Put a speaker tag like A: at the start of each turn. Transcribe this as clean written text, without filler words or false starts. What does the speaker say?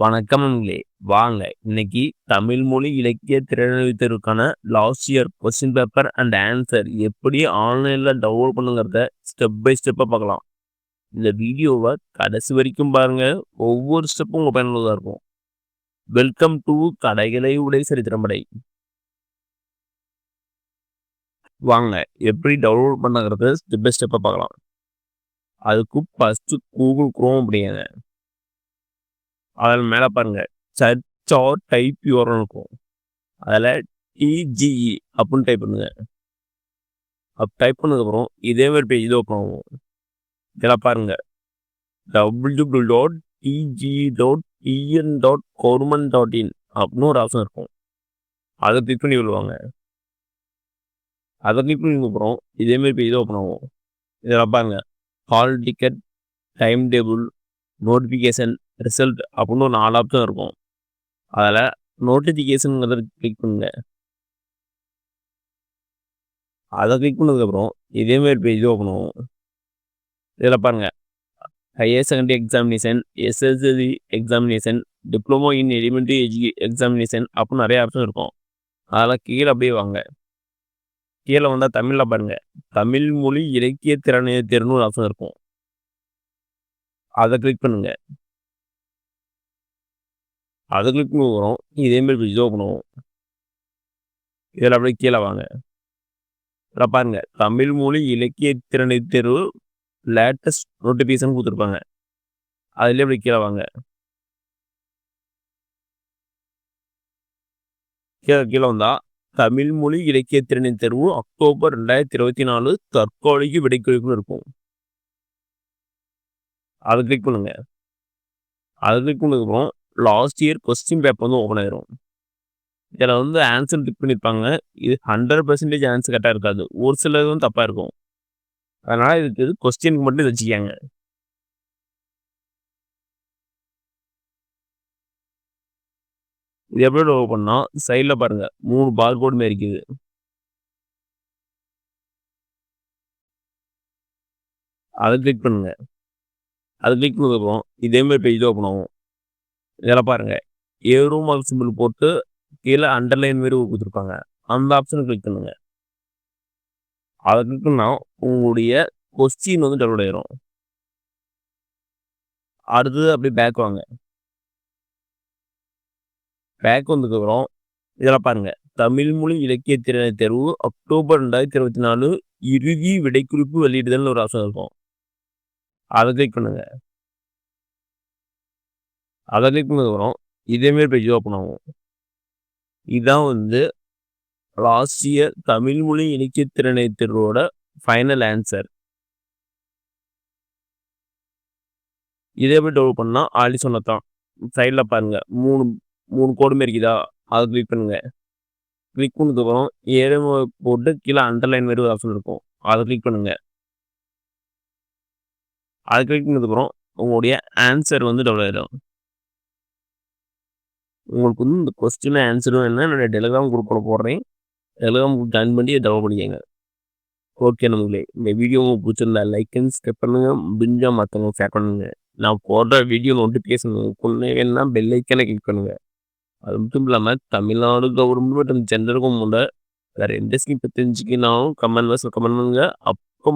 A: வணக்கம் நண்பர்களே! வாங்க இன்னைக்கு தமிழ் மொழி இலக்கிய திறனறிவித்தலுக்கான last year question paper and answer எப்படி ஆன்லைன்ல டவுன்லோட் பண்ணுங்கிறத ஸ்டெப் பை ஸ்டெப்பா பார்க்கலாம். இந்த வீடியோவை கடைசி வரைக்கும் பாருங்க. ஒவ்வொரு ஸ்டெப்பும் உங்க பயனுள்ளதா இருக்கும். வெல்கம் டு கடைகளை உடை சரித்திரமடை. வாங்க எப்படி டவுன்லோட் பண்ணுங்கிறத ஸ்டெப் பை ஸ்டெப்பா பார்க்கலாம். அதுக்கு ஃபர்ஸ்ட் கூகுள் குரோம் அப்படிங்க. அதில் மேலே பாருங்க சர்ச் ஆர் டைப் யூஆர்எல் இருக்கும். அதில் டிஜிஇ அப்படின்னு டைப் பண்ணுங்க. டைப் பண்ணதுக்கப்புறம் இதே மாதிரி பேஜ் இது ஓப்பன் ஆகும். இதில் பாருங்க www.tge.tn.government.in அப்படின்னு ஒரு ஆப்ஷன் இருக்கும். அதை கிளிக் பண்ணி விடுவாங்க. அதை கிளிக் பண்ணதுக்கப்புறம் இதே மாதிரி பேஜ் ஓப்பன் ஆகும். இதில் பாருங்க hall ticket, time table, notification, result அப்படின்னு ஒரு 4 ஆப்ஷன் இருக்கும். அதில் நோட்டிஃபிகேஷனுங்கிறத கிளிக் பண்ணுங்க. அதை கிளிக் பண்ணதுக்கப்புறம் இதேமாரி பேஜ் ஓப்பன் ஆகும். இதில் பாருங்க higher secondary examination, SSLC examination, diploma in elementary examination அப்படின்னு நிறைய ஆப்ஷன் இருக்கும். அதில் கீழே அப்படியே வாங்க. கீழே வந்தால் தமிழில் பாருங்க தமிழ் மொழி இலக்கிய திறன்னு ஒரு ஆப்ஷன் இருக்கும். அதை கிளிக் பண்ணுங்க. அதை கிளிக் பண்ணி வரும் இதேமாரி பேஜ் ஓப்பன் ஆகும். இதில் அப்படியே கீழே வாங்க. இதில் பாருங்க தமிழ் மொழி இலக்கிய திறனை தேர்வு லேட்டஸ்ட் நோட்டிஃபிகேஷன் கொடுத்துருப்பாங்க. அதுலேயே அப்படி கீழே வாங்க. கீழே வந்தால் தமிழ் மொழி இலக்கிய திறனை தேர்வு அக்டோபர் 2024 தற்காலிக விடைக்குறிப்புன்னு இருக்கும். அதை கிளிக் பண்ணுங்க. அதை கிளிக் பண்ணதுக்கப்புறம் லாஸ்ட் இயர் கொஸ்டின் பேப்பர் வந்து ஓப்பன் ஆயிரும். இதில் வந்து ஆன்சர் கிளிக் பண்ணியிருப்பாங்க. இது 100% ஆன்சர் கரெக்டாக இருக்காது. ஒரு சிலது வந்து தப்பாக இருக்கும். அதனால் இதுக்கு கொஸ்டினுக்கு மட்டும் இதை வச்சுக்காங்க. இது எப்படி ஓப்பன் பண்ணால் சைடில் பாருங்க 3 பார்கோட் மாதிரி இருக்குது. அதை கிளிக் பண்ணுங்க. அதை கிளிக் பண்ணதுக்கப்புறம் இதேமாதிரி பேஜ் ஓப்பன் ஆகும். இதில் பாருங்க ஏரோ மார்க் சிம்பிள் போட்டு கீழே அண்டர்லைன் மாரி கொடுத்துருப்பாங்க. அந்த ஆப்ஷனை கிளிக் பண்ணுங்க. அதை கிளிக் பண்ணால் உங்களுடைய கொஸ்டின் வந்து டவுன்லோட் ஆயிரும். அடுத்தது அப்படியே பேக் வாங்க. பேக் வந்ததுக்கப்புறம் இதில் பாருங்க தமிழ் மொழி இலக்கிய திறனை தேர்வு அக்டோபர் 2024 இறுதி விடைக்குறிப்பு வெளியிடுதல்னு ஒரு ஆப்ஷன் இருக்கும். அதை கிளிக் பண்ணுங்க. அதை கிளிக் பண்ணதுக்கப்புறம் இதேமாரி பேஜ் ஓப்பன் ஆகும். இதுதான் வந்து லாஸ்ட் இயர் தமிழ் மொழி இலக்கிய திறனை தேர்வோட ஃபைனல் ஆன்சர். இதே எப்படி டவுன்லோட் பண்ணால் ஆல்ரெடி சொன்னதான் சைடில் பாருங்க மூணு கோடு மாரி இருக்குதா, அதை கிளிக் பண்ணுங்க. கிளிக் பண்ணதுக்கப்புறம் ஏழு போட்டு கீழே அண்டர்லைன் மாரி ஒரு ஆப்ஷன் இருக்கும். அதை கிளிக் பண்ணுங்க. அதை கிளிக் பண்ணதுக்கப்புறம் உங்களுடைய ஆன்சர் வந்து டவுன்லோட் ஆகிடும். உங்களுக்கு வந்து இந்த கொஸ்டின் ஆன்சரும் என்ன என்னுடைய டெலிகிராம் குரூப்பில் போடுறேன். டெலிகிராம் குரூப் ஜாயின் பண்ணி டவுன்லோட் பண்ணிக்கங்க. ஓகே நம்மளே, இந்த வீடியோ உங்களுக்கு பிடிச்சிருந்தா லைக் அண்ட் சப்ஸ்கிரைப் பண்ணுங்க. முடிஞ்சால் மற்றவங்க ஷேர் பண்ணுங்க. நான் போடுற வீடியோ நோட்டிஃபிகேஷன் வேணும்னா பெல் ஐக்கனை கிளிக் பண்ணுங்க. அது மட்டும் இல்லாமல் தமிழ்நாடு கவர்மெண்ட் மற்றும் ஜென்ரல் கவர்மெண்ட் வேறு எந்த ஸ்கீம் பற்றி தெரிஞ்சுக்கினாலும் கமெண்ட் பாக்ஸில் கமெண்ட் பண்ணுங்க. அப்போ